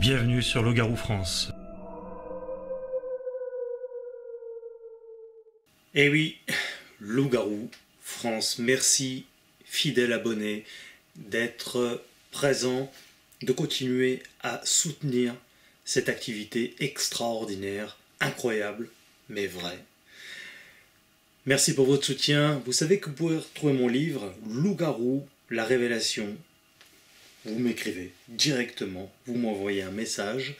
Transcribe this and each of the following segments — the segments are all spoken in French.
Bienvenue sur Loup-Garou France. Eh oui, Loup-Garou France, merci, fidèle abonné, d'être présent, de continuer à soutenir cette activité extraordinaire, incroyable, mais vraie. Merci pour votre soutien. Vous savez que vous pouvez retrouver mon livre « Loup-Garou, la révélation ». Vous m'écrivez directement, vous m'envoyez un message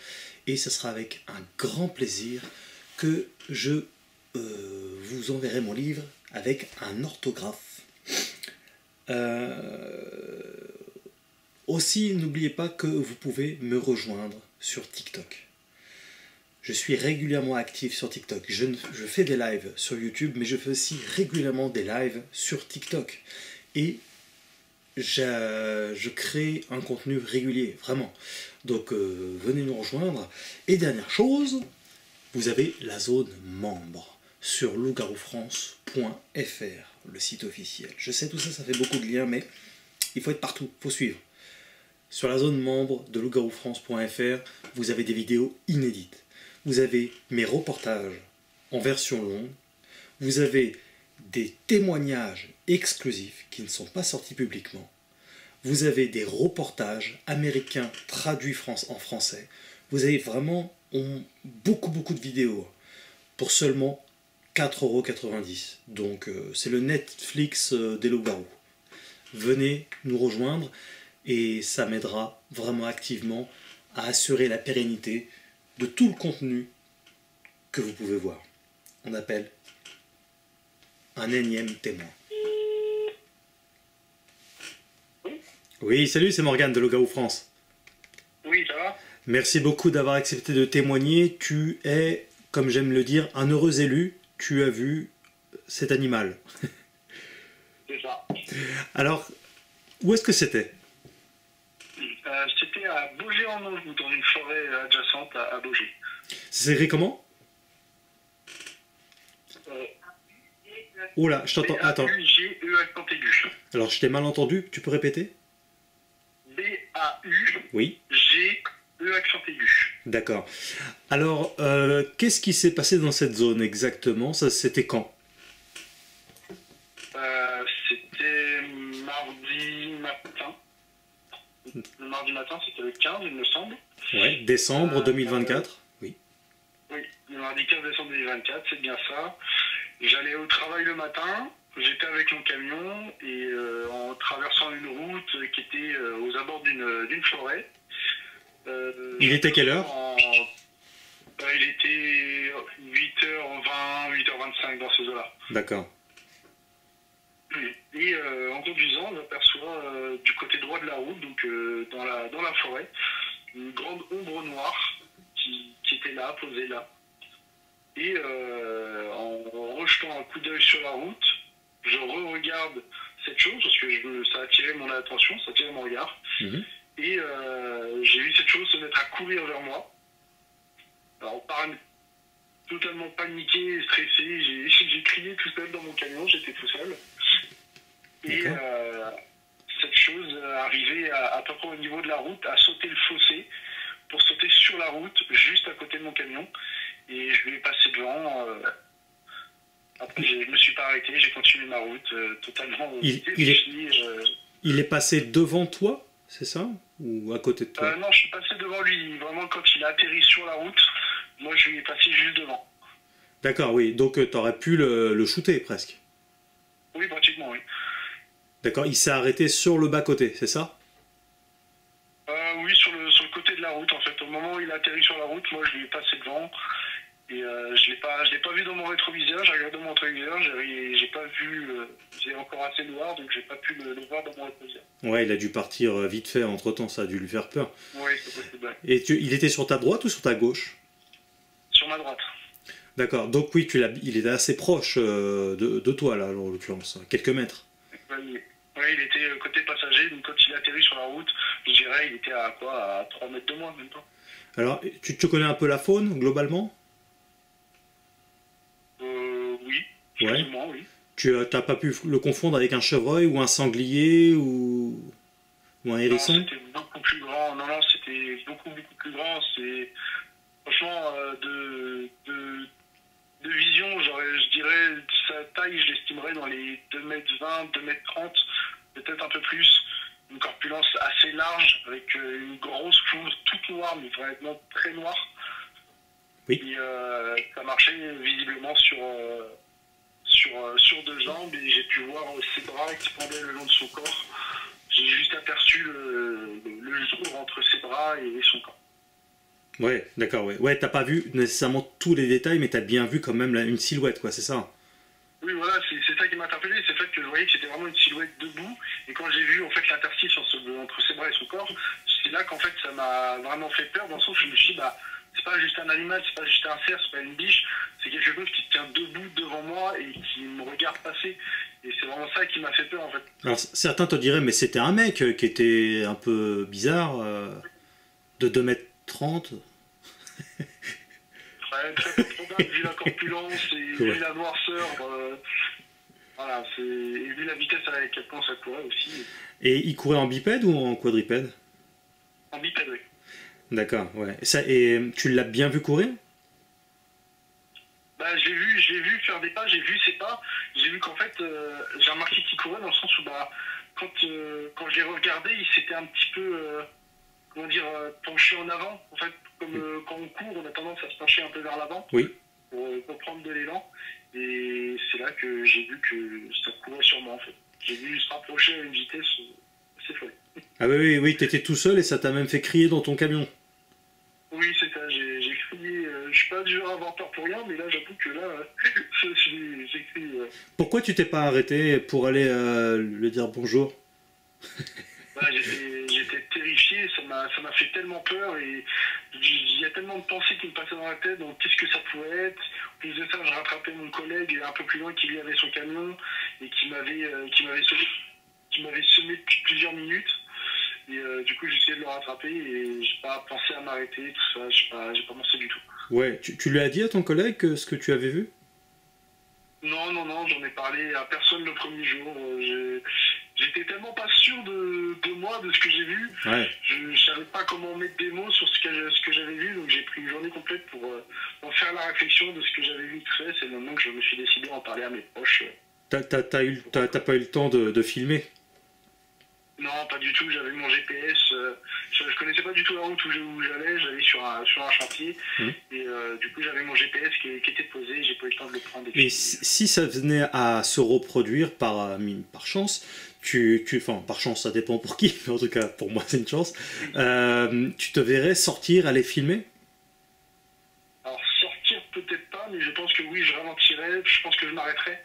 et ce sera avec un grand plaisir que je vous enverrai mon livre avec un orthographe. Aussi, n'oubliez pas que vous pouvez me rejoindre sur TikTok. Je suis régulièrement actif sur TikTok. Je fais des lives sur YouTube, mais je fais aussi régulièrement des lives sur TikTok. Et je crée un contenu régulier, vraiment. Donc, venez nous rejoindre. Et dernière chose, vous avez la zone membre sur lougaroufrance.fr, le site officiel. Je sais, tout ça, ça fait beaucoup de liens, mais il faut être partout, il faut suivre. Sur la zone membre de lougaroufrance.fr, vous avez des vidéos inédites. Vous avez mes reportages en version longue. Vous avez des témoignages exclusifs qui ne sont pas sortis publiquement. Vous avez des reportages américains traduits en français. Vous avez vraiment beaucoup de vidéos pour seulement 4,90 €. Donc c'est le Netflix des loups-garous. Venez nous rejoindre et ça m'aidera vraiment activement à assurer la pérennité de tout le contenu que vous pouvez voir. On appelle un énième témoin. Oui, salut, c'est Morgane de Loup-Garou France. Oui, ça va? Merci beaucoup d'avoir accepté de témoigner. Tu es, comme j'aime le dire, un heureux élu. Tu as vu cet animal. C'est ça. Alors, où est-ce que c'était? C'était à Baugé-en-Anjou, dans une forêt adjacente à Baugé. C'est écrit comment? Oh là, je t'entends. Attends. B-A-U-G-E accent aigu. Alors, je t'ai mal entendu. Tu peux répéter? B-A-U-G-E Oui. accent aigu. D'accord. Alors, qu'est-ce qui s'est passé dans cette zone exactement? Ça, c'était quand? C'était mardi matin. Le mardi matin, c'était le 15, il me semble. Ouais, décembre 2024. Oui. Oui, le mardi 15 décembre 2024, c'est bien ça. J'allais au travail le matin, j'étais avec mon camion et en traversant une route qui était aux abords d'une forêt. Il était quelle heure? Il était 8h20, 8h25 dans ces eaux-là. D'accord. Et en conduisant, j'aperçois du côté droit de la route, donc dans la forêt, une grande ombre noire qui était là, posée là. Et en rejetant un coup d'œil sur la route, je re-regarde cette chose parce que ça a attiré mon attention, ça a attiré mon regard. Et j'ai vu cette chose se mettre à courir vers moi. Alors, totalement paniqué, stressé, j'ai crié tout seul dans mon camion, j'étais tout seul. Et cette chose arrivait à peu près au niveau de la route, à sauter le fossé pour sauter sur la route, juste à côté de mon camion. Et je lui ai passé devant. Après, je ne me suis pas arrêté, j'ai continué ma route totalement. Il est passé devant toi, c'est ça? Ou à côté de toi? Non, je suis passé devant lui. Vraiment, quand il a atterri sur la route, moi, je lui ai passé juste devant. D'accord, oui. Donc, tu aurais pu le shooter presque. Oui, pratiquement, oui. D'accord, il s'est arrêté sur le bas-côté, c'est ça? Oui, sur le côté de la route, en fait. Au moment où il a atterri sur la route, moi, je lui ai passé devant. Et je l'ai pas vu dans mon rétroviseur, j'ai regardé dans mon rétroviseur, j'ai pas vu, j'ai encore assez noir, donc j'ai pas pu le voir dans mon rétroviseur. Ouais, il a dû partir vite fait, entre-temps, ça a dû lui faire peur. Oui, c'est possible. Et il était sur ta droite ou sur ta gauche? Sur ma droite. D'accord, donc oui, il était assez proche de toi, là, en l'occurrence, quelques mètres. Oui, il était côté passager, donc quand il a atterri sur la route, je dirais, il était à quoi, à 3 mètres de moi, même pas. Alors, tu connais un peu la faune, globalement? Oui, ouais. Oui. Tu n'as pas pu le confondre avec un chevreuil ou un sanglier ou un hérisson? Non, c'était beaucoup plus grand. Non, était beaucoup, beaucoup plus grand. C'est franchement de vision, je dirais sa taille, je l'estimerais dans les 2,20 m, 2,30 m, peut-être un peu plus. Une corpulence assez large, avec une grosse fourrure toute noire, mais vraiment très noire. Oui. Et ça marchait visiblement sur deux jambes, et j'ai pu voir ses bras qui pendaient le long de son corps. J'ai juste aperçu le jour entre ses bras et son corps. Ouais, d'accord, ouais. Ouais, t'as pas vu nécessairement tous les détails, mais t'as bien vu quand même une silhouette, quoi, c'est ça? Oui, voilà, c'est ça qui m'a interpellé, c'est le fait que je voyais que c'était vraiment une silhouette debout, et quand j'ai vu en fait l'interstice entre ses bras et son corps, c'est là qu'en fait ça m'a vraiment fait peur, dans le sens où je me suis dit, bah, c'est pas juste un animal, c'est pas juste un cerf, c'est pas une biche, c'est quelque chose qui tient debout devant moi et qui me regarde passer. Et c'est vraiment ça qui m'a fait peur en fait. Alors, certains te diraient, mais c'était un mec qui était un peu bizarre, de 2,30 m. Très, très peu probable, vu la corpulence et vu la noirceur. Voilà, et vu la vitesse à laquelle ça courait aussi. Et il courait en bipède ou en quadrupède? En bipède, oui. D'accord, ouais. Et tu l'as bien vu courir? Bah, j'ai vu faire des pas, j'ai vu ses pas, j'ai vu qu'en fait, j'ai remarqué qu'il courait dans le sens où, bah, quand je l'ai regardé, il s'était un petit peu, comment dire, penché en avant. En fait, comme quand on court, on a tendance à se pencher un peu vers l'avant, oui, pour prendre de l'élan. Et c'est là que j'ai vu que ça courait sur moi, en fait. J'ai vu se rapprocher à une vitesse assez folle. ah oui, oui, oui, t'étais tout seul et ça t'a même fait crier dans ton camion. Oui, c'est ça, j'ai crié, je suis pas du genre à avoir peur pour rien, mais là j'avoue que là, j'ai crié. Pourquoi tu t'es pas arrêté pour aller lui dire bonjour? Bah, j'étais terrifié, ça m'a fait tellement peur, et il y a tellement de pensées qui me passaient dans la tête, donc qu'est-ce que ça pouvait être. En plus de ça, je rattrapais mon collègue un peu plus loin qui lui avait son camion et qui m'avait semé depuis plusieurs minutes. Et du coup, j'essayais de le rattraper et j'ai pas pensé à m'arrêter, tout ça, j'ai pas pensé du tout. Ouais, tu lui as dit à ton collègue ce que tu avais vu? Non, non, non, j'en ai parlé à personne le premier jour. J'étais tellement pas sûr de moi, de ce que j'ai vu. Ouais. Je savais pas comment mettre des mots sur ce que j'avais vu, donc j'ai pris une journée complète pour faire la réflexion de ce que j'avais vu tout ça. C'est le moment que je me suis décidé à en parler à mes proches. T'as pas eu le temps de filmer? Non, pas du tout, j'avais mon GPS, je connaissais pas du tout la route où j'allais sur un chantier, et du coup j'avais mon GPS qui était posé, j'ai pas eu le temps de le prendre. Et si ça venait à se reproduire par chance, enfin par chance ça dépend pour qui, mais en tout cas pour moi c'est une chance, tu te verrais sortir, aller filmer? Alors sortir peut-être pas, mais je pense que oui, je ralentirais, je pense que je m'arrêterais.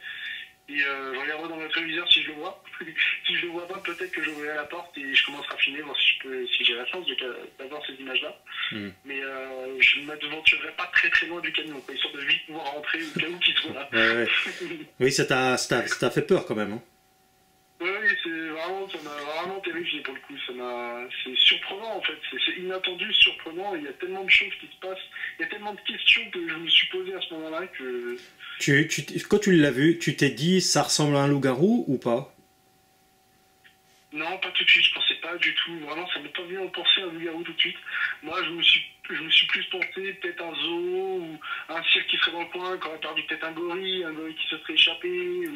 Et je regarderai dans le rétroviseur si je le vois. Si je le vois pas, peut-être que j'ouvrirai la porte et je commencerai à filmer, voir si j'ai la chance d'avoir ces images-là. Mais je ne m'aventurerai pas très très loin du camion, quoi, histoire de vite pouvoir rentrer au cas où qu'il soit là. Ouais. Oui, ça t'a fait peur quand même. Hein. Oui, ça m'a vraiment terrifié pour le coup. C'est surprenant en fait, c'est inattendu, surprenant. Il y a tellement de choses qui se passent, il y a tellement de questions que je me suis posé à ce moment-là que. Quand tu l'as vu, tu t'es dit ça ressemble à un loup-garou ou pas? Non, pas tout de suite, je pensais pas du tout. Vraiment, ça m'est pas venu en penser à un loup-garou tout de suite. Moi, je me suis plus pensé peut-être un zoo ou un cirque qui serait dans le coin, qui aurait perdu peut-être un gorille qui se serait échappé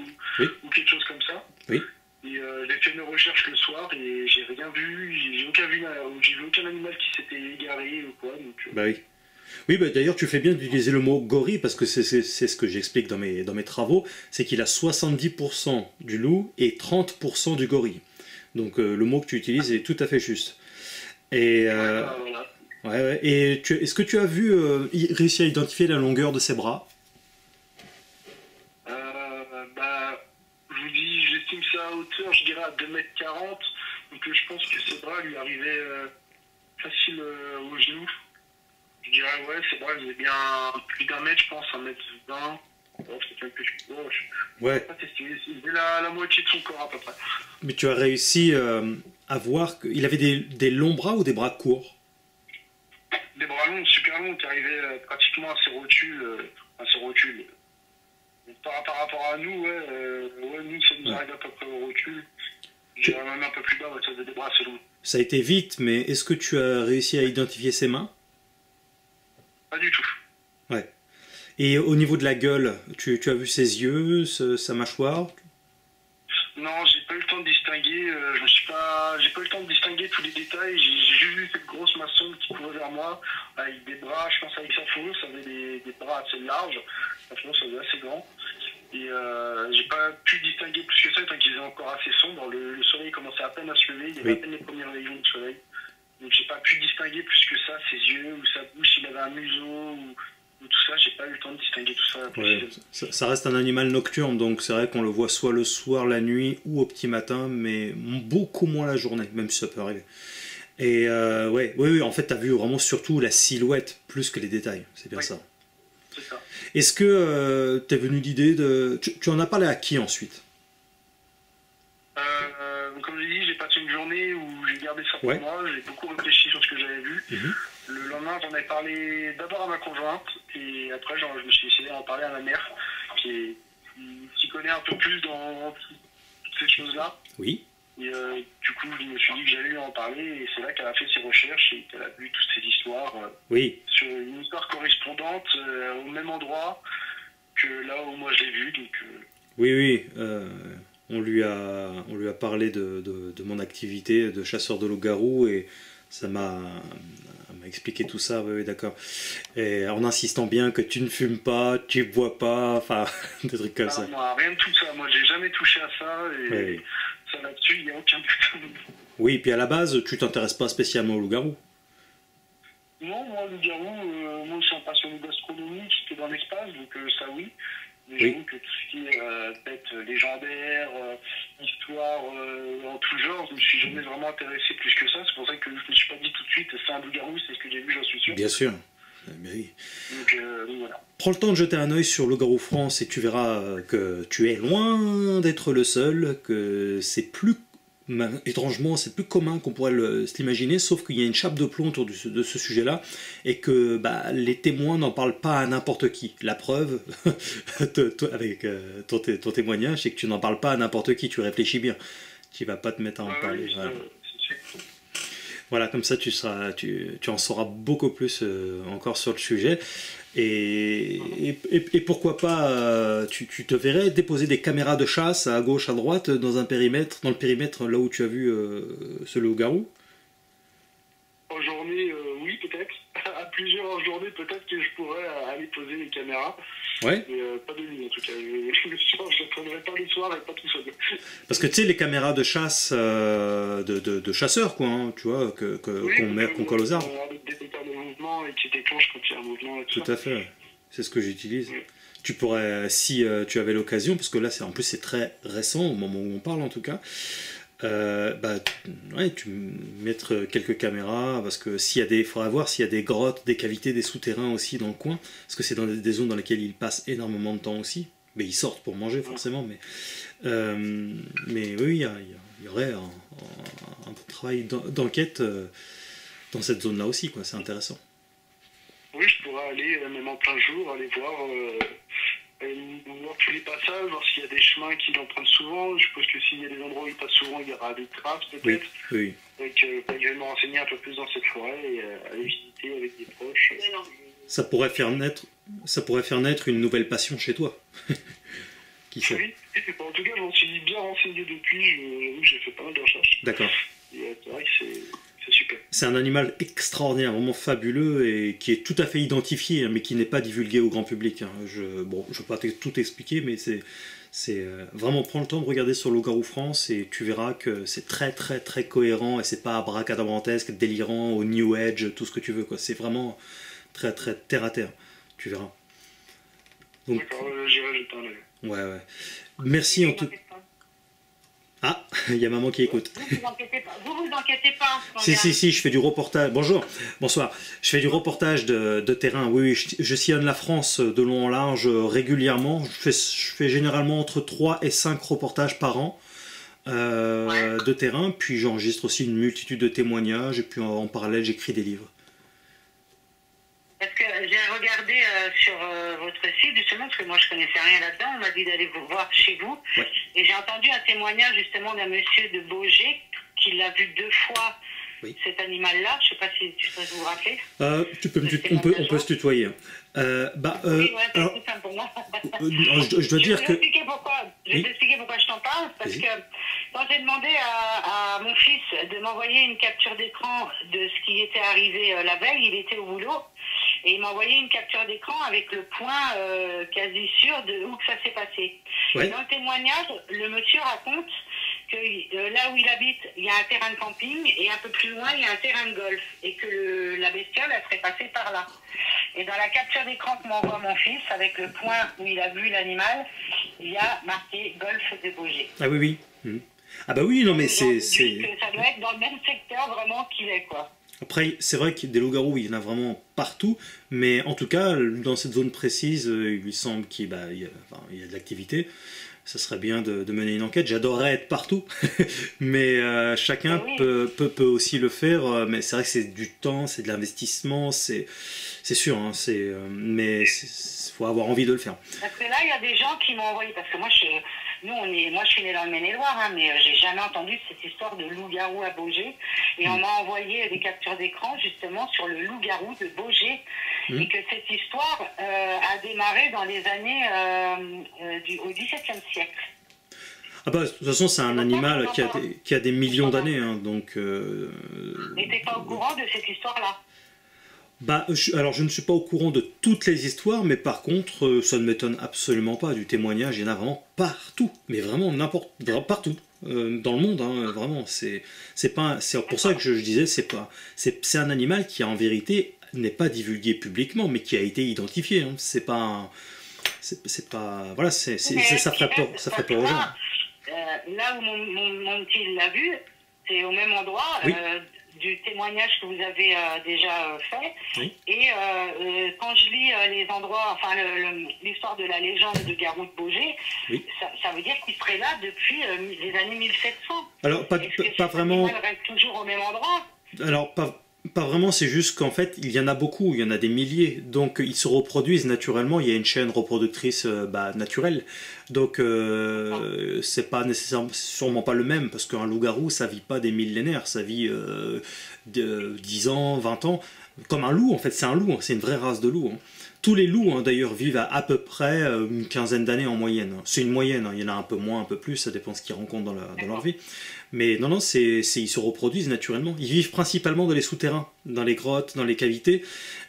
ou quelque chose comme ça. Oui. Et j'ai fait mes recherches le soir et j'ai rien vu, j'ai vu aucun animal qui s'était égaré ou quoi. Donc, Bah oui. Oui, bah d'ailleurs, tu fais bien d'utiliser le mot gorille parce que c'est ce que j'explique dans mes travaux, c'est qu'il a 70% du loup et 30% du gorille. Donc le mot que tu utilises est tout à fait juste. Et, voilà. ouais. Et est-ce que tu as réussi à identifier la longueur de ses bras? Je vous dis, j'estime ça à hauteur, je dirais à 2,40 m. Donc je pense que ses bras lui arrivaient facile aux genoux. Je dirais, ouais, ses bras faisaient bien plus d'un mètre, je pense, 1,20 m. Ouais. Pas testé, c'était la moitié de son corps à peu près. Mais tu as réussi à voir qu'il avait des longs bras ou des bras courts? Des bras longs, super longs, qui arrivaient pratiquement à ses rotules. Par rapport à nous, nous ça nous arrive à peu près aux rotules. J'irai même un peu plus bas, ça faisait des bras assez longs. Ça a été vite, mais est-ce que tu as réussi à identifier ses mains? Pas du tout. Ouais. Et au niveau de la gueule, tu as vu ses yeux, sa mâchoire? Non, j'ai pas eu le temps de distinguer, j'ai pas eu le temps de distinguer tous les détails. J'ai juste vu cette grosse maçon qui courait vers moi, avec des bras, je pense avec sa fourrure, ça avait des bras assez larges, franchement ça avait assez grand. Et j'ai pas pu distinguer plus que ça, tant qu'il faisait encore assez sombre. Le soleil commençait à peine à se lever, il y avait à peine les premiers rayons du soleil. Donc j'ai pas pu distinguer plus que ça, ses yeux ou sa bouche, s'il avait un museau ou tout ça, j'ai pas eu le temps de distinguer tout ça. Ouais, ça reste un animal nocturne, donc c'est vrai qu'on le voit soit le soir, la nuit ou au petit matin, mais beaucoup moins la journée, même si ça peut arriver. Et oui, en fait, tu as vu vraiment surtout la silhouette plus que les détails, c'est bien ça. C'est ça. Est-ce que t'es venu l'idée de... Tu en as parlé à qui ensuite? Comme je l'ai dit, j'ai passé une journée où j'ai gardé ça pour moi, j'ai beaucoup réfléchi sur ce que j'avais vu. Le lendemain, j'en ai parlé d'abord à ma conjointe, et après, je me suis essayé d'en parler à ma mère, qui s'y connaît un peu plus dans toutes ces choses-là. Oui. Et du coup, je me suis dit que j'allais lui en parler, et c'est là qu'elle a fait ses recherches et qu'elle a vu toutes ces histoires sur une histoire correspondante au même endroit que là où moi je l'ai vu. Donc, oui. On lui a parlé de mon activité de chasseur de loup-garou et ça m'a expliqué tout ça, oui, d'accord. Et en insistant bien que tu ne fumes pas, tu ne bois pas, enfin, des trucs comme ça. Non, rien de tout ça. Moi, j'ai jamais touché à ça et ça là-dessus, il n'y a aucun doute. Oui, et puis à la base, tu t'intéresses pas spécialement au loup-garou? Non, moi, le loup-garou, moi, je suis un passionné d'astronomie, j'étais dans l'espace, donc ça, oui. Mais j'avoue que tout ce qui est bêtes légendaires, histoire en tout genre, je me suis jamais vraiment intéressé plus que ça. C'est pour ça que je me suis pas dit tout de suite, c'est un loup-garou, c'est ce que j'ai vu, j'en suis sûr. Bien sûr. Mais oui. Donc voilà. Prends le temps de jeter un œil sur Loup-garou France et tu verras que tu es loin d'être le seul, que c'est plus... étrangement, c'est plus commun qu'on pourrait l'imaginer, sauf qu'il y a une chape de plomb autour de ce sujet-là, et que les témoins n'en parlent pas à n'importe qui. La preuve, avec ton témoignage, c'est que tu n'en parles pas à n'importe qui, tu réfléchis bien. Tu vas pas te mettre à en parler. Oui, voilà. Voilà, comme ça tu en sauras beaucoup plus encore sur le sujet. Et pourquoi pas, tu te verrais déposer des caméras de chasse à gauche, à droite, dans le périmètre là où tu as vu ce loup-garou? En journée, oui, peut-être. À plusieurs journées, peut-être que je pourrais aller poser les caméras. Ouais. Mais pas de nuit, en tout cas. Je ne prendrai pas le soir et pas tout seul. Parce que tu sais, les caméras de chasse, de chasseurs, quoi, hein, tu vois, qu'on colle aux arbres. Des détecteurs de mouvement et qui déclenchent quand il y a un mouvement. Et tout à fait, c'est ce que j'utilise. Tu pourrais, si tu avais l'occasion, parce que là, en plus, c'est très récent, au moment où on parle en tout cas, tu mettre quelques caméras, parce que il faudra voir s'il y a des grottes, des cavités, des souterrains aussi dans le coin, parce que c'est dans des zones dans lesquelles ils passent énormément de temps aussi. Mais ils sortent pour manger forcément, mais oui, il y aurait un travail d'enquête dans cette zone-là aussi, quoi. C'est intéressant. Oui, je pourrais aller, même en plein jour, aller voir tous les passages, voir s'il y a des chemins qui l'empruntent souvent. Je suppose que s'il y a des endroits où il passe souvent, il y aura des traces peut-être. Oui. Donc je vais me renseigner un peu plus dans cette forêt et aller visiter avec des proches. Ça pourrait faire naître une nouvelle passion chez toi. Qui sait? Oui, en tout cas, je m'en suis bien renseigné depuis. J'avoue que j'ai fait pas mal de recherches. D'accord. Et c'est vrai que c'est super. C'est un animal extraordinaire, vraiment fabuleux et qui est tout à fait identifié, mais qui n'est pas divulgué au grand public. Je ne vais pas tout expliquer, mais c'est vraiment prends le temps de regarder sur Loup-garou France et tu verras que c'est très très très cohérent et c'est pas abracadabrantesque, délirant, au New Age, tout ce que tu veux, quoi. C'est vraiment très très terre à terre, tu verras. Donc, d'accord, j'irai jeter un œil. Ouais. Merci en tout cas. Ah, il y a maman qui écoute. Vous vous enquêtez pas. Si, je fais du reportage. Bonsoir. Je fais du reportage de terrain. Oui, je sillonne la France de long en large régulièrement. Je fais généralement entre 3 et 5 reportages par an de terrain. Puis j'enregistre aussi une multitude de témoignages. Et puis en parallèle, j'écris des livres. Parce que j'ai regardé sur votre site, justement, parce que moi je connaissais rien là-dedans, on m'a dit d'aller vous voir chez vous. Ouais. Et j'ai entendu un témoignage justement d'un monsieur de Baugé qui l'a vu 2 fois, Oui. cet animal-là. Je ne sais pas si tu peux vous rappeler. On peut se tutoyer. Oui, ouais, c'est Alors, tout simple pour moi. je dois dire que... Je vais t'expliquer pourquoi je t'en parle. Parce que quand j'ai demandé à mon fils de m'envoyer une capture d'écran de ce qui était arrivé la veille, il était au boulot. Et il m'a envoyé une capture d'écran avec le point quasi sûr de où que ça s'est passé. Ouais. Dans le témoignage, le monsieur raconte que là où il habite, il y a un terrain de camping et un peu plus loin, il y a un terrain de golf. Et que la bestiole, elle serait passée par là. Et dans la capture d'écran que m'envoie mon fils, avec le point où il a vu l'animal, il y a marqué golf de Baugé. Ah oui, oui. Ah bah oui, non mais Donc, c'est... ça doit être dans le même secteur vraiment qu'il est, quoi. Après, c'est vrai que des loups-garous, il y en a vraiment partout, mais en tout cas, dans cette zone précise, il lui semble qu'il y a de l'activité. Ça serait bien de mener une enquête. J'adorerais être partout, mais chacun Oui. peut aussi le faire. Mais c'est vrai que c'est du temps, c'est de l'investissement, c'est sûr, hein, mais il faut avoir envie de le faire. Parce que là, il y a des gens qui m'ont envoyé, parce que moi, moi je suis née dans le Maine-et-Loire, hein, mais j'ai jamais entendu cette histoire de loup-garou à Baugé. Et on m'a envoyé des captures d'écran, justement, sur le loup-garou de Baugé. Et que cette histoire a démarré dans les années au XVIIe siècle. Ah bah, de toute façon, c'est un animal qui a des millions d'années, hein, donc... Mais t'es pas au courant de cette histoire-là? Bah, alors je ne suis pas au courant de toutes les histoires, mais par contre, ça ne m'étonne absolument pas. Du témoignage, il y en a vraiment partout, mais vraiment partout dans le monde, hein, vraiment. C'est pour ça que je disais, c'est un animal qui en vérité n'est pas divulgué publiquement, mais qui a été identifié. Hein. C'est pas, voilà, ça ferait peur aux gens. Là où mon petit l'a vu, c'est au même endroit. Oui. Du témoignage que vous avez déjà fait. Oui. Et quand je lis les endroits, enfin l'histoire de la légende de Garou de Baugé, Oui. ça veut dire qu'il serait là depuis les années 1700. Alors, pas vraiment. Il reste toujours au même endroit. Alors, pas vraiment, c'est juste qu'en fait, il y en a beaucoup, il y en a des milliers, donc ils se reproduisent naturellement, il y a une chaîne reproductrice naturelle, donc c'est pas nécessairement, sûrement pas le même, parce qu'un loup-garou, ça vit pas des millénaires, ça vit de 10 ans, 20 ans, comme un loup, en fait, c'est un loup, hein, c'est une vraie race de loup. Hein. Tous les loups, hein, d'ailleurs, vivent à peu près une quinzaine d'années en moyenne. C'est une moyenne, hein. Il y en a un peu moins, un peu plus, ça dépend de ce qu'ils rencontrent dans leur vie. Mais non, ils se reproduisent naturellement. Ils vivent principalement dans les souterrains, dans les grottes, dans les cavités.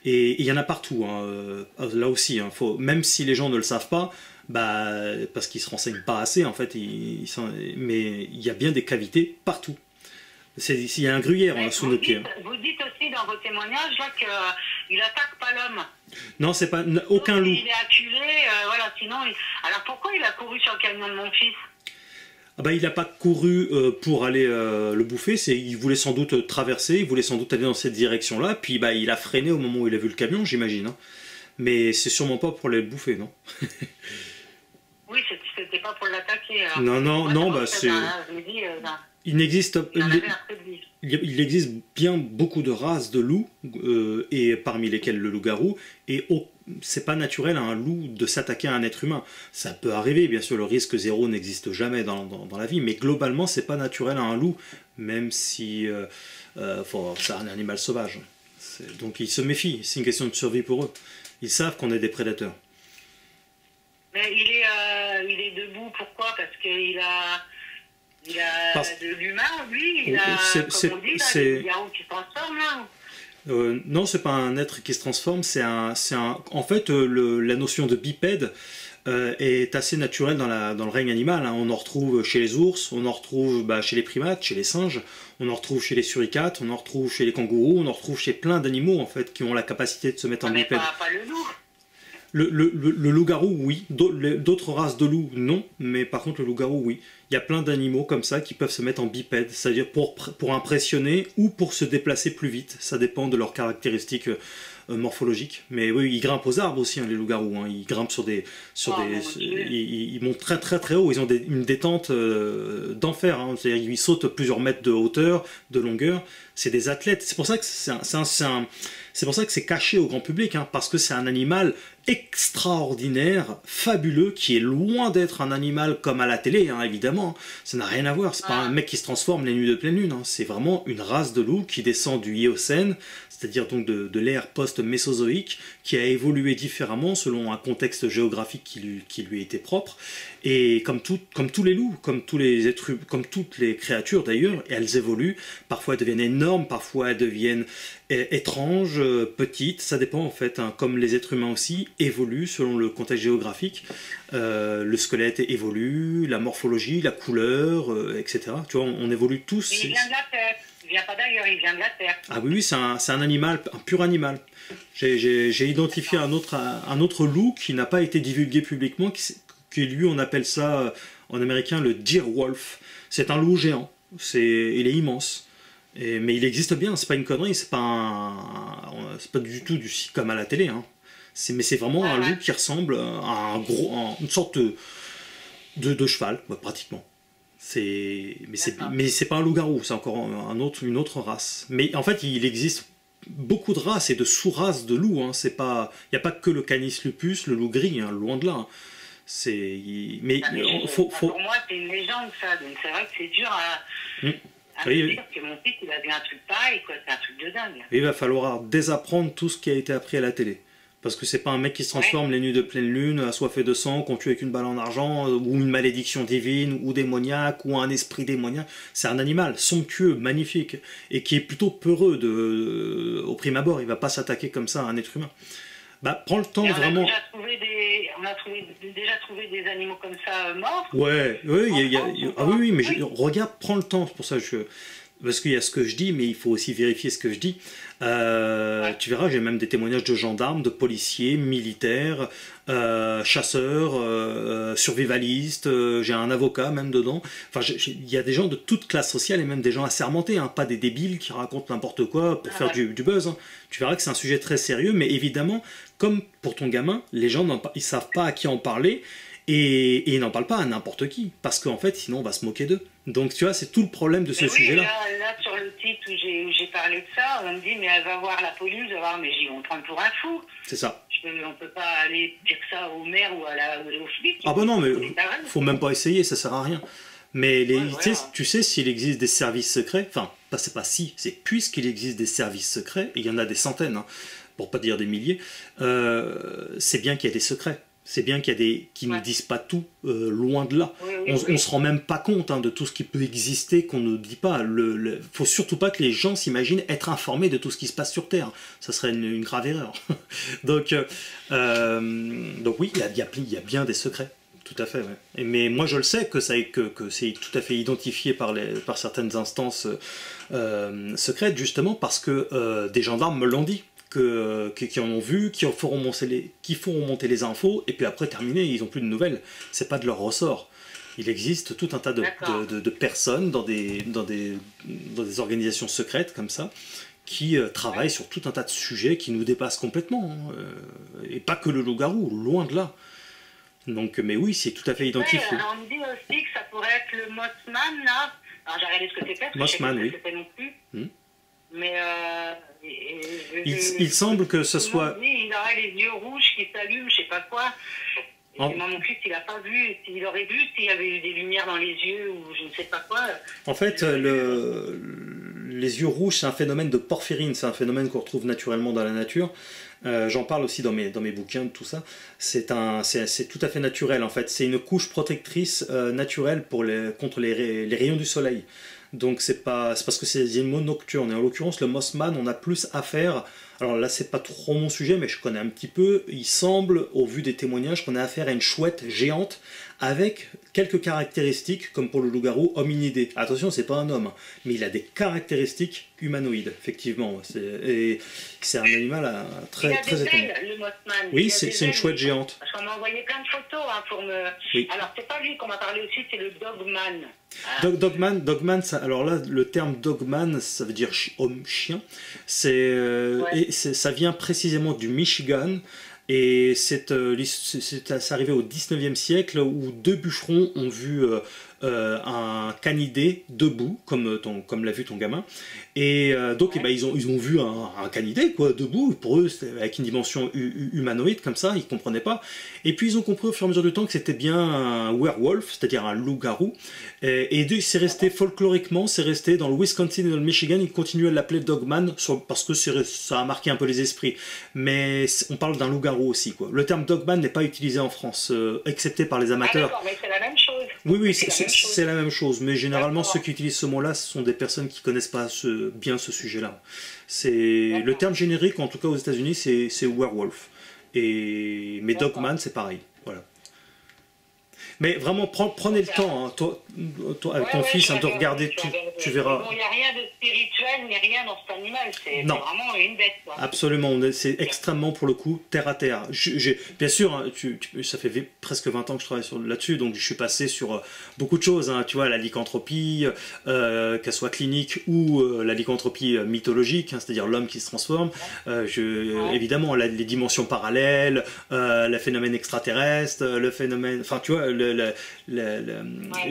Et il y en a partout, hein. Là aussi. Hein, même si les gens ne le savent pas, parce qu'ils ne se renseignent pas assez, en fait, mais il y a bien des cavités partout. Il y a un gruyère sous nos pieds. Vous dites aussi dans vos témoignages qu'il n'attaque pas l'homme. Non, c'est pas aucun loup. Il est acculé, voilà, sinon... Alors pourquoi il a couru sur le camion de mon fils? Il n'a pas couru pour aller le bouffer, il voulait sans doute traverser, il voulait sans doute aller dans cette direction-là, puis il a freiné au moment où il a vu le camion, j'imagine. Hein. Mais c'est sûrement pas pour aller le bouffer, non? Oui, c'était pas pour l'attaquer. Non, c'est... Il existe bien beaucoup de races de loups, et parmi lesquelles le loup-garou, et c'est pas naturel à un loup de s'attaquer à un être humain. Ça peut arriver, bien sûr, le risque zéro n'existe jamais dans la vie, mais globalement, c'est pas naturel à un loup, même si c'est un animal sauvage. Donc ils se méfient, c'est une question de survie pour eux. Ils savent qu'on est des prédateurs. Mais il est debout, pourquoi? Parce qu'il a... de l'humain, lui, il a, comme on dit, le loup-garou qui se transforme, là. Non, c'est pas un être qui se transforme, en fait, la notion de bipède est assez naturelle dans le règne animal. Hein. On en retrouve chez les ours, on en retrouve chez les primates, chez les singes, on en retrouve chez les suricates, on en retrouve chez les kangourous, on en retrouve chez plein d'animaux, en fait, qui ont la capacité de se mettre en bipède. Pas le loup. Le loup-garou, oui. D'autres races de loups, non. Mais par contre, le loup-garou, oui. Il y a plein d'animaux comme ça qui peuvent se mettre en bipède, c'est-à-dire pour impressionner ou pour se déplacer plus vite. Ça dépend de leurs caractéristiques morphologiques. Mais oui, ils grimpent aux arbres aussi, hein, les loups-garous. Hein. Ils grimpent ils montent très très très haut. Ils ont une détente d'enfer. Hein. C'est-à-dire qu'ils sautent plusieurs mètres de hauteur, de longueur. C'est des athlètes. C'est pour ça que C'est pour ça que c'est caché au grand public, hein, parce que c'est un animal extraordinaire, fabuleux, qui est loin d'être un animal comme à la télé, hein, évidemment. Ça n'a rien à voir. C'est pas un mec qui se transforme les nuits de pleine lune. Hein. C'est vraiment une race de loup qui descend du Éocène, c'est-à-dire donc de l'ère post-mésozoïque, qui a évolué différemment selon un contexte géographique qui lui était propre. Et comme tous les loups, comme tous les êtres, comme toutes les créatures d'ailleurs, elles évoluent. Parfois elles deviennent énormes, parfois elles deviennent étranges, petites. Ça dépend en fait, hein, comme les êtres humains aussi évoluent selon le contexte géographique. Le squelette évolue, la morphologie, la couleur, etc. Tu vois, on évolue tous. Il vient de la Terre. Il vient pas d'ailleurs, il vient de la Terre. Ah oui, c'est un animal, un pur animal. J'ai identifié un autre loup qui n'a pas été divulgué publiquement, qui lui, on appelle ça en américain le deer wolf. C'est un loup géant. Il est immense. Mais il existe bien, c'est pas une connerie, c'est pas du tout comme à la télé. Hein. Mais c'est vraiment un loup qui ressemble à une sorte de cheval, pratiquement. Mais c'est pas un loup-garou, c'est encore une autre race. Mais en fait, il existe beaucoup de races et de sous-races de loups. Hein. Il n'y a pas que le Canis lupus, le loup gris, hein, loin de là. Hein. Pour moi, c'est une légende, ça. Donc c'est vrai que c'est dur à dire que mon fils, il a vu un truc pareil, quoi. C'est un truc de dingue. Il va falloir désapprendre tout ce qui a été appris à la télé. Parce que c'est pas un mec qui se transforme les nuits de pleine lune, assoiffé de sang, qu'on tue avec une balle en argent, ou une malédiction divine, ou démoniaque, ou un esprit démoniaque. C'est un animal somptueux, magnifique, et qui est plutôt peureux au prime abord. Il va pas s'attaquer comme ça à un être humain. Bah, prends le temps vraiment. On a déjà trouvé des animaux comme ça morts. Ouais, oui, mais regarde, prends le temps. C'est pour ça que parce qu'il y a ce que je dis, mais il faut aussi vérifier ce que je dis. Tu verras, j'ai même des témoignages de gendarmes, de policiers, militaires, chasseurs, survivalistes, j'ai un avocat même dedans. Enfin, il y a des gens de toute classe sociale et même des gens assermentés, hein, pas des débiles qui racontent n'importe quoi pour faire du buzz. Hein. Tu verras que c'est un sujet très sérieux, mais évidemment, comme pour ton gamin, les gens ils savent pas à qui en parler. Et ils n'en parlent pas à n'importe qui, parce qu'en fait, sinon on va se moquer d'eux. Donc tu vois, c'est tout le problème de ce sujet-là. Là, sur le titre où j'ai parlé de ça, on me dit, mais elle va voir la police, mais ils vont me prendre pour un fou. C'est ça. On peut pas aller dire ça au maire ou au flic. Ah bah non, mais faut même pas essayer, ça sert à rien. Mais tu sais s'il existe des services secrets, enfin, c'est pas si, c'est puisqu'il existe des services secrets, et il y en a des centaines, hein, pour pas dire des milliers, c'est bien qu'il y ait des secrets. C'est bien qu'il y a qui ne disent pas tout, loin de là. On se rend même pas compte, hein, de tout ce qui peut exister qu'on ne dit pas. Faut surtout pas que les gens s'imaginent être informés de tout ce qui se passe sur Terre. Ça serait une grave erreur. donc oui, il y a bien des secrets. Tout à fait, ouais. Mais moi je le sais que c'est tout à fait identifié par certaines instances secrètes, justement parce que des gendarmes me l'ont dit. Qui en ont vu, qui feront monter les infos, et puis après terminé, ils n'ont plus de nouvelles. C'est pas de leur ressort. Il existe tout un tas de personnes dans des organisations secrètes comme ça, qui travaillent sur tout un tas de sujets qui nous dépassent complètement. Hein, et pas que le loup-garou, loin de là. Donc, mais oui, c'est tout à fait identifié. On me dit aussi que ça pourrait être le Mothman, là. Alors j'ai regardé ce que c'était, Mothman, oui. C'était non plus. Mais il semble que ce soit... Il aurait les yeux rouges qui s'allument, je sais pas quoi. Et moi, mon fils, il a pas vu. S'il aurait vu, s'il y avait eu des lumières dans les yeux ou je ne sais pas quoi. En fait, les yeux rouges, c'est un phénomène de porphyrine. C'est un phénomène qu'on retrouve naturellement dans la nature. J'en parle aussi dans mes bouquins de tout ça. C'est tout à fait naturel, en fait. C'est une couche protectrice naturelle contre les rayons du soleil. Donc c'est parce que c'est des animaux nocturnes. Et en l'occurrence, le Mothman, on a plus affaire... Alors là, c'est pas trop mon sujet, mais je connais un petit peu. Il semble, au vu des témoignages, qu'on a affaire à une chouette géante avec quelques caractéristiques, comme pour le loup-garou, hominidé. Attention, c'est pas un homme, mais il a des caractéristiques humanoïdes, effectivement. Et c'est un animal très étonnant. Le Mothman. Oui, c'est une chouette géante. Parce qu'on m'a envoyé plein de photos pour me... Oui. Alors, c'est pas lui qu'on m'a parlé aussi, c'est le Dogman. Dogman, alors là, le terme Dogman, ça veut dire homme-chien. Ça vient précisément du Michigan. Et c'est arrivé au 19e siècle où deux bûcherons ont vu un canidé debout, comme l'a vu ton gamin. Et donc ils ont vu un canidé quoi, debout. Pour eux, c'était avec une dimension humanoïde comme ça, ils ne comprenaient pas. Et puis ils ont compris au fur et à mesure du temps que c'était bien un werewolf, c'est-à-dire un loup-garou. Et c'est resté folkloriquement, c'est resté dans le Wisconsin et dans le Michigan, ils continuent à l'appeler Dogman parce que ça a marqué un peu les esprits. Mais on parle d'un loup-garou aussi, quoi. Le terme Dogman n'est pas utilisé en France, excepté par les amateurs. Ah d'accord, mais c'est la même chose. Oui, c'est la même chose, mais généralement ceux qui utilisent ce mot-là, ce sont des personnes qui connaissent pas bien ce sujet-là. Le terme générique, en tout cas aux États-Unis, c'est werewolf. Mais Dogman, c'est pareil. Voilà. Mais vraiment, prenez le temps, hein, toi avec ton fils, de regarder tout, tu verras. Il n'y a rien de spirituel, ni rien dans cet animal, c'est vraiment une bête. Quoi. Absolument, c'est extrêmement, pour le coup, terre à terre. Bien sûr, hein, ça fait presque 20 ans que je travaille là-dessus, donc je suis passé sur beaucoup de choses, hein, tu vois, la lycanthropie, qu'elle soit clinique ou la lycanthropie mythologique, hein, c'est-à-dire l'homme qui se transforme, évidemment, les dimensions parallèles, le phénomène extraterrestre, le phénomène... Enfin, tu vois,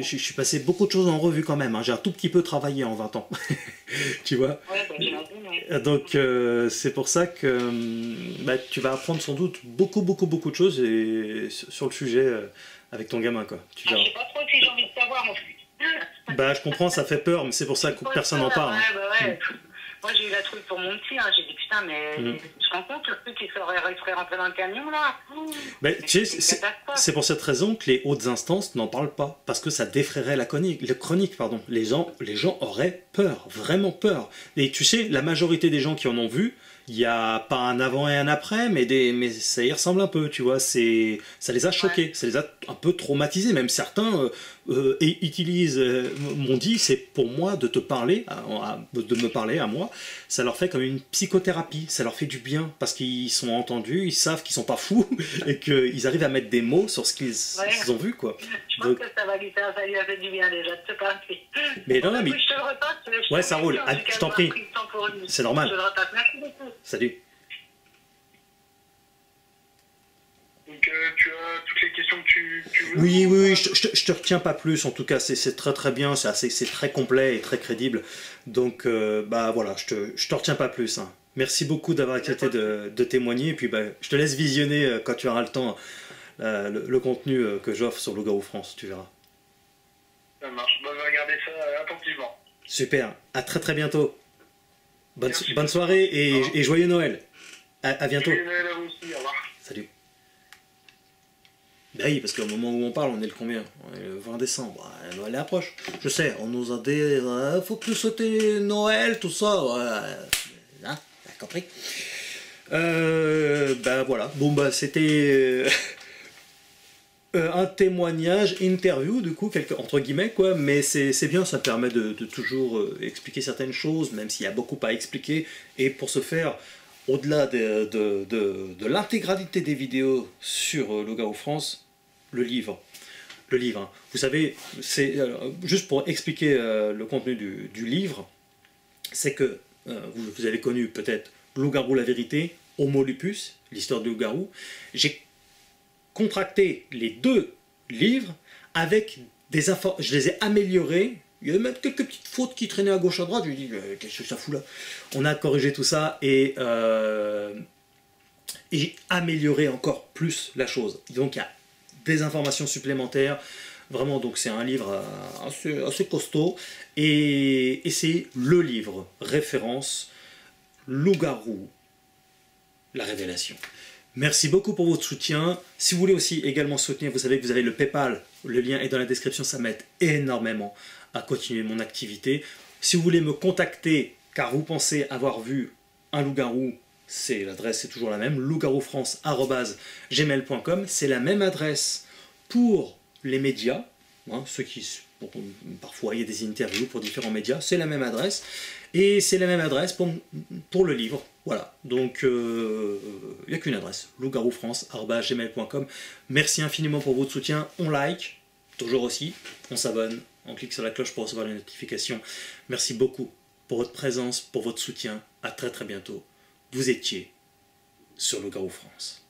je suis passé beaucoup de choses en revue quand même, hein. J'ai un tout petit peu travaillé en 20 ans, tu vois. Donc c'est pour ça que tu vas apprendre sans doute beaucoup de choses sur le sujet avec ton gamin, quoi. Tu verras. Je sais pas trop si j'ai envie de savoir, mon fils. Je comprends, ça fait peur, mais c'est pour ça que personne n'en parle. Ouais. Moi j'ai eu la trouille pour mon petit, hein. J'ai dit putain mais je me rends compte le truc qui serait rentré dans le camion là. Tu sais, c'est pour cette raison que les hautes instances n'en parlent pas, parce que ça défrayerait la chronique, pardon. Les gens auraient peur, vraiment peur. Et tu sais, la majorité des gens qui en ont vu, il n'y a pas un avant et un après, mais ça y ressemble un peu, tu vois. Ça les a choqués, ça les a un peu traumatisés. Même certains m'ont dit, c'est pour moi de te parler, de me parler à moi, ça leur fait comme une psychothérapie, ça leur fait du bien, parce qu'ils sont entendus, ils savent qu'ils sont pas fous, et qu'ils arrivent à mettre des mots sur ce qu'ils ont vu, quoi. Je pense que ça lui a fait du bien déjà, de te parler. Mais non, mais... Je te le repasse. Ouais, ça roule, je t'en prie. C'est normal. Je te le repasse, merci beaucoup. Salut. Donc tu as toutes les questions que tu veux. Oui, je te retiens pas plus, en tout cas c'est très bien, c'est très complet et très crédible. Donc voilà, je te retiens pas plus, hein. Merci beaucoup d'avoir accepté de témoigner, et puis je te laisse visionner quand tu auras le temps le contenu que j'offre sur Loup-Garou France, tu verras. Ça marche, je vais regarder ça attentivement. Super, à très bientôt. Bonne soirée et joyeux Noël. À bientôt. Joyeux Noël à vous aussi, au revoir. Salut. Ben oui, parce qu'au moment où on parle, on est le combien? On est le 20 décembre. Noël est approche. Je sais, on nous a dit faut plus souhaiter Noël, tout ça. Hein, t'as compris? Voilà. Bon, c'était un témoignage, interview, du coup, entre guillemets, quoi. Mais c'est bien, ça permet de toujours expliquer certaines choses, même s'il y a beaucoup à expliquer. Et pour ce faire, au-delà de l'intégralité des vidéos sur Loup-Garou France, le livre. Hein. Vous savez, juste pour expliquer le contenu du livre, c'est que vous avez connu peut-être Loup-Garou la vérité, Homo lupus, l'histoire de Loup-Garou. J'ai contracté les deux livres avec des informations, je les ai améliorés. Il y avait même quelques petites fautes qui traînaient à gauche à droite. Je me dis, qu'est-ce que ça fout là? On a corrigé tout ça et amélioré encore plus la chose. Donc il y a des informations supplémentaires. Vraiment, donc c'est un livre assez costaud. Et c'est le livre référence Loup-Garou, la révélation. Merci beaucoup pour votre soutien. Si vous voulez aussi également soutenir, vous savez que vous avez le PayPal. Le lien est dans la description, ça m'aide énormément à continuer mon activité. Si vous voulez me contacter, car vous pensez avoir vu un loup-garou, l'adresse est toujours la même, loup-garoufrance@gmail.com. C'est la même adresse pour les médias, hein, parfois il y a des interviews pour différents médias, c'est la même adresse. Et c'est la même adresse pour le livre. Voilà, donc il n'y a qu'une adresse, loup-garoufrance@gmail.com. Merci infiniment pour votre soutien, on like, toujours aussi, on s'abonne, on clique sur la cloche pour recevoir les notifications. Merci beaucoup pour votre présence, pour votre soutien, à très bientôt. Vous étiez sur Loup-Garou France.